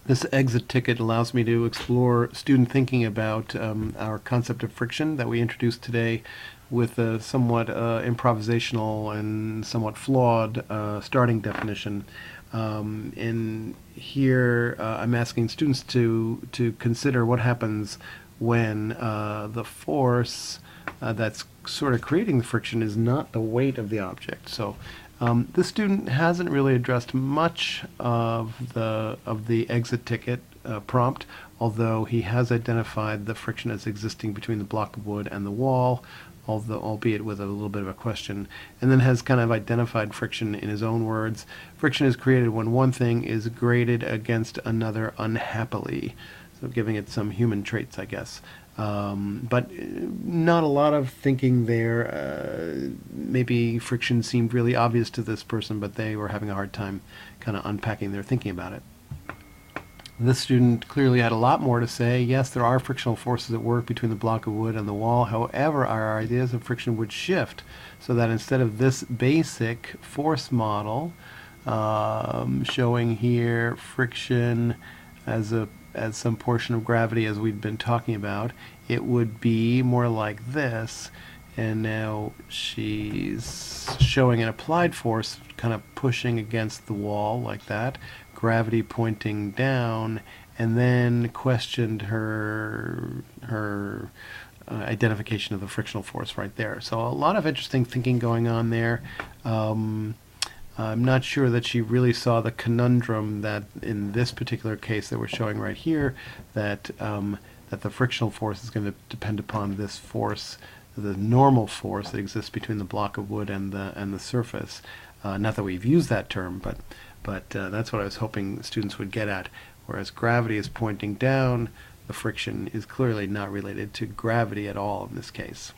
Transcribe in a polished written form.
This exit ticket allows me to explore student thinking about our concept of friction that we introduced today with a somewhat improvisational and somewhat flawed starting definition. And here I'm asking students to consider what happens when the force that's sort of creating the friction is not the weight of the object. So this student hasn't really addressed much of the exit ticket prompt, although he has identified the friction as existing between the block of wood and the wall, although albeit with a little bit of a question, and then has kind of identified friction in his own words. Friction is created when one thing is graded against another unhappily, so giving it some human traits, I guess. But not a lot of thinking there. Maybe friction seemed really obvious to this person, but they were having a hard time kind of unpacking their thinking about it. This student clearly had a lot more to say. Yes, there are frictional forces at work between the block of wood and the wall. However, our ideas of friction would shift so that instead of this basic force model showing here friction as some portion of gravity as we've been talking about, it would be more like this. And now she's showing an applied force kind of pushing against the wall like that, gravity pointing down, and then questioned her identification of the frictional force right there. So a lot of interesting thinking going on there. I'm not sure that she really saw the conundrum that in this particular case that we're showing right here, that that the frictional force is going to depend upon this force, the normal force that exists between the block of wood and the surface. Not that we've used that term, but that's what I was hoping students would get at. Whereas gravity is pointing down, the friction is clearly not related to gravity at all in this case.